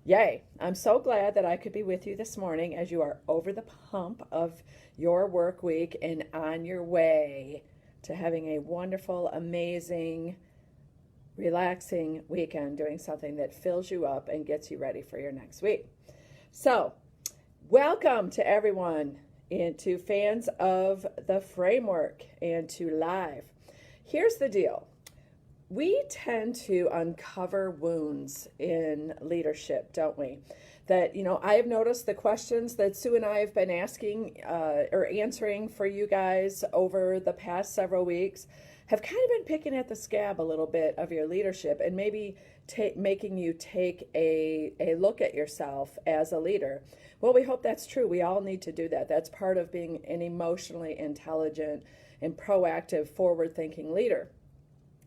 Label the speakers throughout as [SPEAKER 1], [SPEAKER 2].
[SPEAKER 1] Yay. I'm so glad that I could be with you this morning as you are over the hump of your work week and on your way to having a wonderful, amazing, relaxing weekend doing something that fills you up and gets you ready for your next week. So, welcome to everyone and to fans of the framework and to live. Here's the deal. We tend to uncover wounds in leadership, don't we? That, I have noticed the questions that Sue and I have been asking or answering for you guys over the past several weeks have kind of been picking at the scab a little bit of your leadership and maybe making you take a look at yourself as a leader. Well, we hope that's true. We all need to do that. That's part of being an emotionally intelligent and proactive, forward-thinking leader.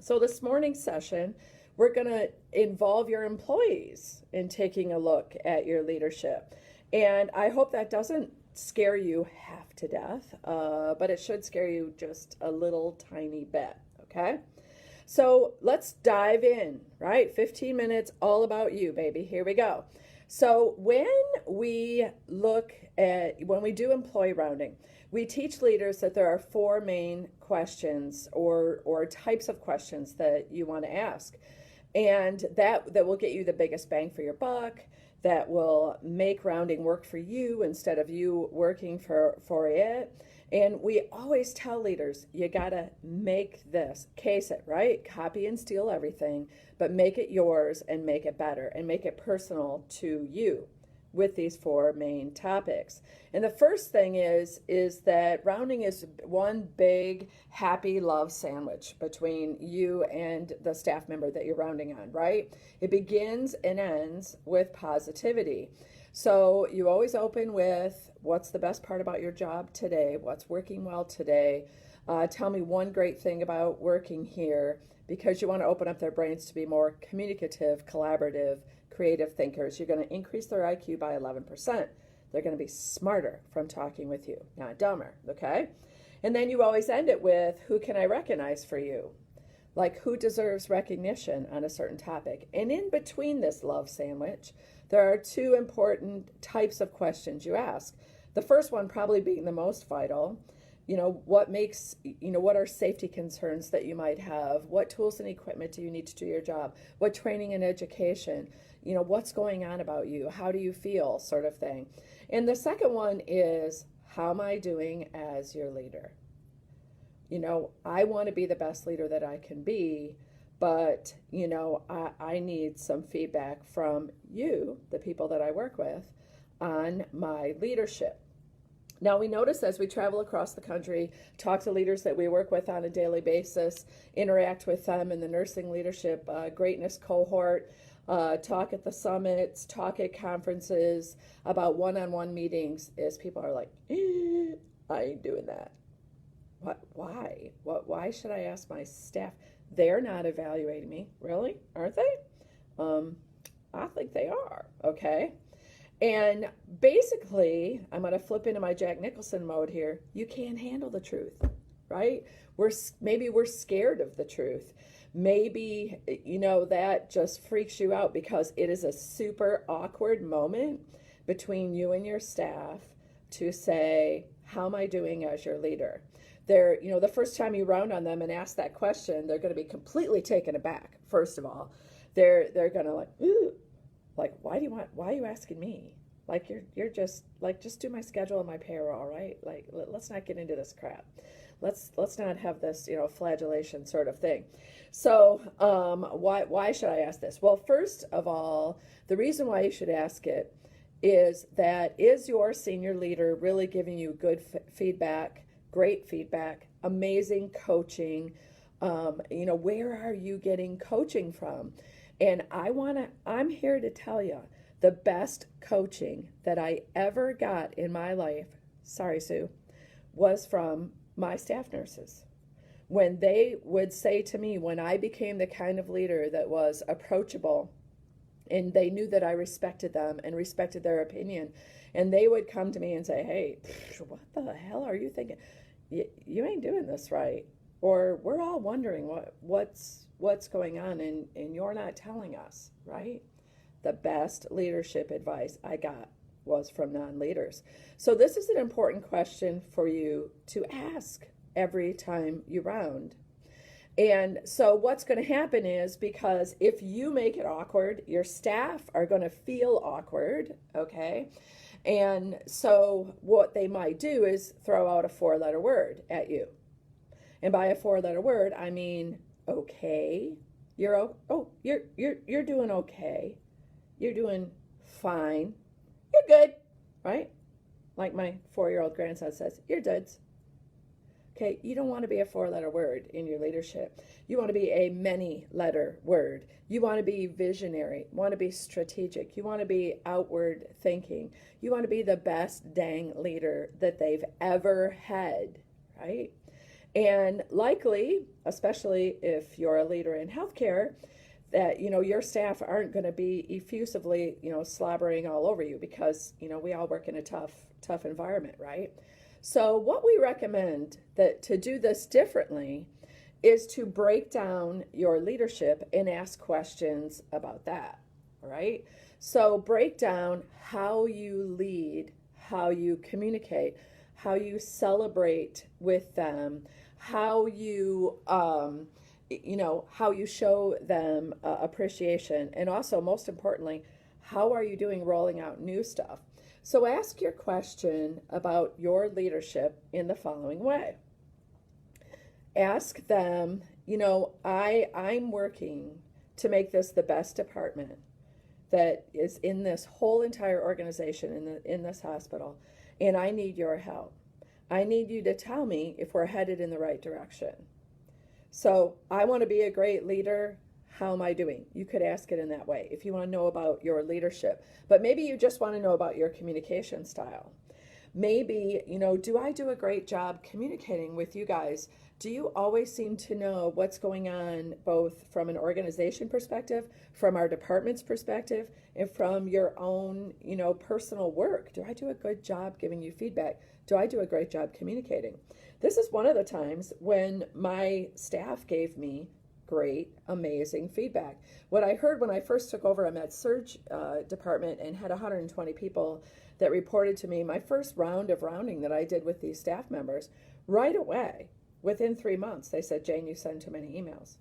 [SPEAKER 1] So this morning's session, we're going to involve your employees in taking a look at your leadership. And I hope that doesn't scare you half to death, but it should scare you just a little tiny bit, okay? So let's dive in, right? 15 minutes, all about you, baby. Here we go. So when we do employee rounding, we teach leaders that there are four main questions or types of questions that you want to ask. And that will get you the biggest bang for your buck, that will make rounding work for you instead of you working for it. And we always tell leaders, you gotta make this, case it, right? Copy and steal everything, but make it yours and make it better and make it personal to you with these four main topics. And the first thing is that rounding is one big happy love sandwich between you and the staff member that you're rounding on, right? It begins and ends with positivity. So you always open with, what's the best part about your job today? What's working well today? Tell me one great thing about working here, because you want to open up their brains to be more communicative, collaborative, creative thinkers. You're going to increase their IQ by 11%. They're going to be smarter from talking with you, not dumber, okay? And then you always end it with, who can I recognize for you? Like, who deserves recognition on a certain topic? And in between this love sandwich, there are two important types of questions you ask. The first one probably being the most vital. What are safety concerns that you might have? What tools and equipment do you need to do your job? What training and education? What's going on about you? How do you feel, sort of thing. And the second one is, how am I doing as your leader? I want to be the best leader that I can be, but, I need some feedback from you, the people that I work with, on my leadership. Now, we notice as we travel across the country, talk to leaders that we work with on a daily basis, interact with them in the nursing leadership greatness cohort, talk at the summits, talk at conferences about one-on-one meetings, is people are like, I ain't doing that. What? Why? Why should I ask my staff? They're not evaluating me. Really? Aren't they? I think they are, okay? And basically, I'm going to flip into my Jack Nicholson mode here. You can't handle the truth, right? Maybe we're scared of the truth. Maybe, that just freaks you out because it is a super awkward moment between you and your staff to say, how am I doing as your leader? The first time you round on them and ask that question, they're going to be completely taken aback. First of all, they're going to ooh, why are you asking me? You're just just do my schedule and my payroll, right? Let's not get into this crap. Let's not have this, flagellation sort of thing. So, why should I ask this? Well, first of all, the reason why you should ask it is your senior leader really giving you good feedback, great feedback, amazing coaching? Where are you getting coaching from? And I'm here to tell you, the best coaching that I ever got in my life, sorry, Sue, was from my staff nurses. When they would say to me, when I became the kind of leader that was approachable, and they knew that I respected them and respected their opinion, and they would come to me and say, hey, what the hell are you thinking? You ain't doing this right. Or we're all wondering what's going on and you're not telling us, right? the best leadership advice I got was from non-leaders. So this is an important question for you to ask every time you round. And so what's going to happen is, because if you make it awkward, your staff are going to feel awkward, okay? And so what they might do is throw out a 4-letter word at you. And by a 4-letter word, I mean okay. You're doing okay. You're doing fine. You're good, right? Like my 4-year-old grandson says, you're duds. Okay, you don't want to be a 4-letter word in your leadership. You want to be a many-letter word. You want to be visionary. You want to be strategic. You want to be outward thinking. You want to be the best dang leader that they've ever had, right? And likely, especially if you're a leader in healthcare, that, your staff aren't going to be effusively, slobbering all over you, because, we all work in a tough environment, right? So what we recommend that to do this differently is to break down your leadership and ask questions about that, all right? So break down how you lead, how you communicate, how you celebrate with them, how you, how you show them appreciation, and also, most importantly, how are you doing rolling out new stuff? So ask your question about your leadership in the following way. Ask them, I'm working to make this the best department that is in this whole entire organization, in this hospital, and I need your help. I need you to tell me if we're headed in the right direction. So I want to be a great leader. How am I doing? You could ask it in that way if you want to know about your leadership. But maybe you just want to know about your communication style. Maybe, do I do a great job communicating with you guys? Do you always seem to know what's going on, both from an organization perspective, from our department's perspective, and from your own, personal work? Do I do a good job giving you feedback? Do I do a great job communicating? This is one of the times when my staff gave me great, amazing feedback. What I heard when I first took over a med-surg department and had 120 people that reported to me, my first round of rounding that I did with these staff members, right away, within 3 months, they said, Jane, you send too many emails.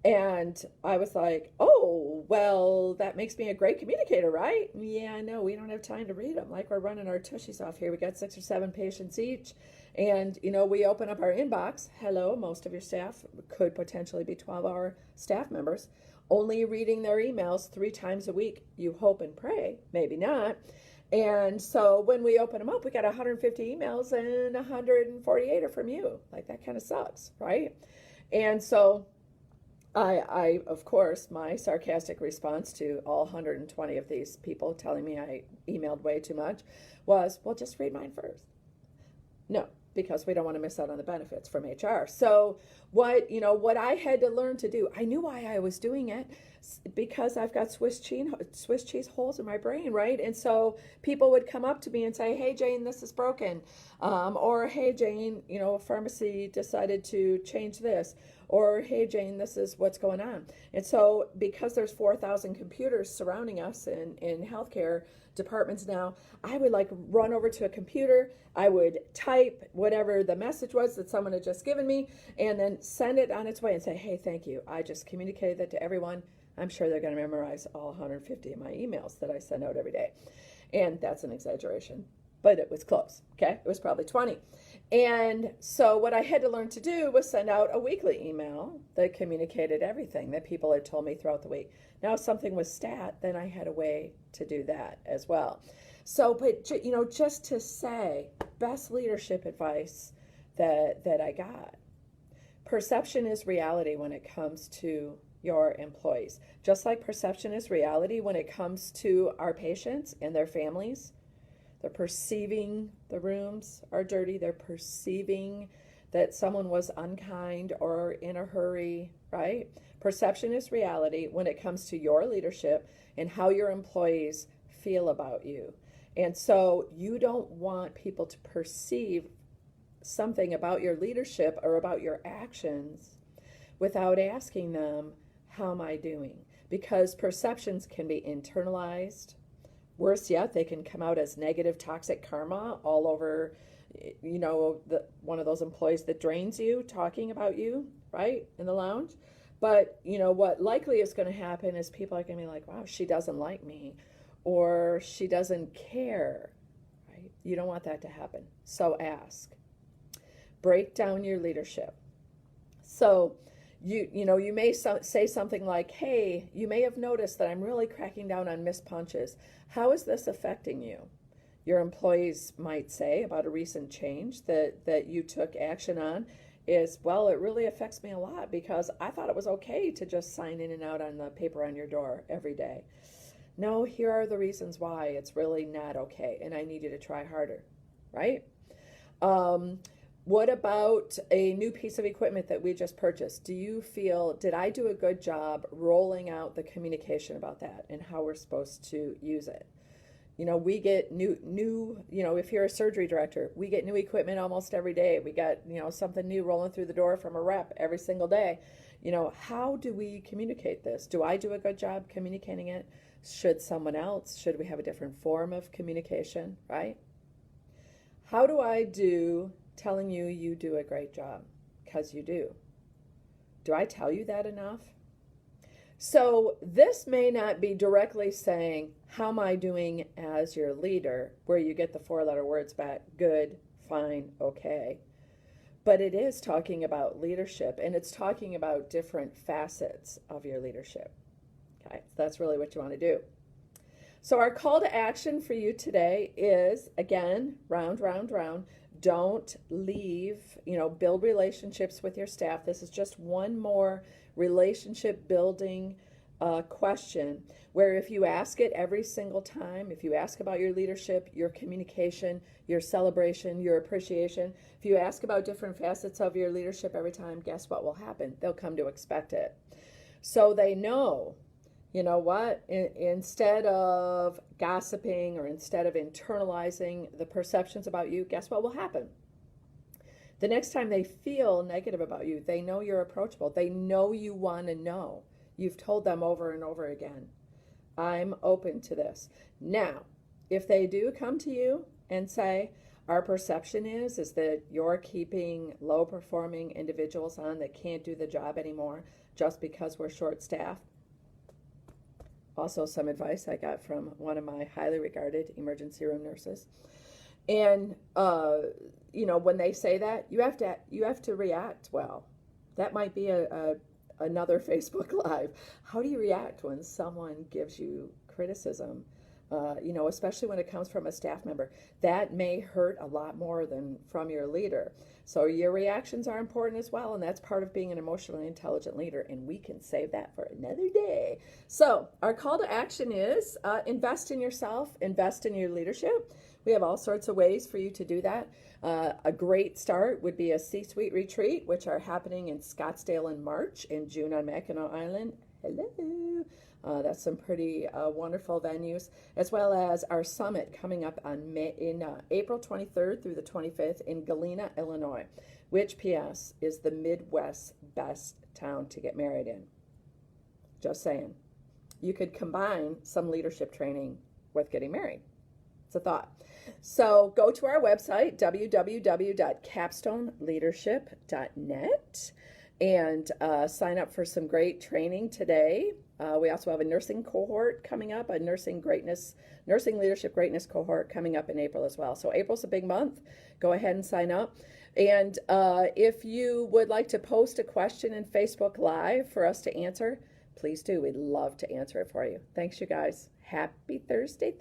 [SPEAKER 1] And I was like, oh, well, that makes me a great communicator, right? Yeah, no, we don't have time to read them. Like, we're running our tushies off here. We got 6 or 7 patients each. And, we open up our inbox. Hello, most of your staff could potentially be 12-hour staff members, only reading their emails 3 times a week. You hope and pray, maybe not. And so when we open them up, we got 150 emails and 148 are from you. Like, that kind of sucks, right? And so I, of course, my sarcastic response to all 120 of these people telling me I emailed way too much was, well, just read mine first. No, because we don't want to miss out on the benefits from HR. So what I had to learn to do, I knew why I was doing it, because I've got Swiss cheese holes in my brain, right? And so people would come up to me and say, hey, Jane, this is broken. Or, hey, Jane, a pharmacy decided to change this. Or, hey, Jane, this is what's going on. And so because there's 4,000 computers surrounding us in healthcare departments now, I would run over to a computer. I would type whatever the message was that someone had just given me, and then send it on its way and say, hey, thank you. I just communicated that to everyone. I'm sure they're going to memorize all 150 of my emails that I send out every day. And that's an exaggeration, but it was close, okay? It was probably 20. And so what I had to learn to do was send out a weekly email that communicated everything that people had told me throughout the week. Now, if something was stat, then I had a way to do that as well. So, but, just to say, best leadership advice that I got. Perception is reality when it comes to your employees. Just like perception is reality when it comes to our patients and their families. They're perceiving the rooms are dirty. They're perceiving that someone was unkind or in a hurry, right? Perception is reality when it comes to your leadership and how your employees feel about you. And so you don't want people to perceive something about your leadership or about your actions without asking them, how am I doing? because perceptions can be internalized. Worse yet, they can come out as negative, toxic karma all over, one of those employees that drains you, talking about you, right, in the lounge. But, what likely is going to happen is people are going to be like, wow, she doesn't like me, or she doesn't care, right? You don't want that to happen. So ask. Break down your leadership. So, you may say something like, hey, you may have noticed that I'm really cracking down on missed punches. How is this affecting you? Your employees might say about a recent change that you took action on is, well, it really affects me a lot because I thought it was okay to just sign in and out on the paper on your door every day. No, here are the reasons why it's really not okay, and I need you to try harder, right? What about a new piece of equipment that we just purchased? Do you feel, did I do a good job rolling out the communication about that and how we're supposed to use it? We get new, if you're a surgery director, we get new equipment almost every day. We got, something new rolling through the door from a rep every single day. How do we communicate this? Do I do a good job communicating it? Should someone else? Should we have a different form of communication, right? How do I do telling you you do a great job? Because you do. Do I tell you that enough? So this may not be directly saying, how am I doing as your leader, where you get the 4-letter words back, good, fine, okay. But it is talking about leadership, and it's talking about different facets of your leadership. Okay, so that's really what you want to do. So our call to action for you today is, again, round, round, round. Don't leave, build relationships with your staff. This is just one more relationship building question where if you ask it every single time, if you ask about your leadership, your communication, your celebration, your appreciation, if you ask about different facets of your leadership every time, guess what will happen? They'll come to expect it. So they know, what? Instead of gossiping or instead of internalizing the perceptions about you, guess what will happen? The next time they feel negative about you, they know you're approachable. They know you want to know. You've told them over and over again, I'm open to this. Now, if they do come to you and say, our perception is that you're keeping low-performing individuals on that can't do the job anymore just because we're short-staffed. Also, some advice I got from one of my highly regarded emergency room nurses. And, when they say that, you have to react well. That might be another Facebook Live. How do you react when someone gives you criticism? Especially when it comes from a staff member. That may hurt a lot more than from your leader. So your reactions are important as well, and that's part of being an emotionally intelligent leader, and we can save that for another day. So our call to action is invest in yourself, invest in your leadership. We have all sorts of ways for you to do that. A great start would be a C-suite retreat, which are happening in Scottsdale in March, in June on Mackinac Island. Hello. That's some pretty wonderful venues, as well as our summit coming up on April 23rd through the 25th in Galena, Illinois, which, P.S., is the Midwest's best town to get married in. Just saying. You could combine some leadership training with getting married. It's a thought. So go to our website, www.capstoneleadership.net, and sign up for some great training today. We also have a nursing cohort coming up, a nursing leadership greatness cohort coming up in April as well. So April's a big month. Go ahead and sign up. And if you would like to post a question in Facebook Live for us to answer, please do. We'd love to answer it for you. Thanks, you guys. Happy Thursday.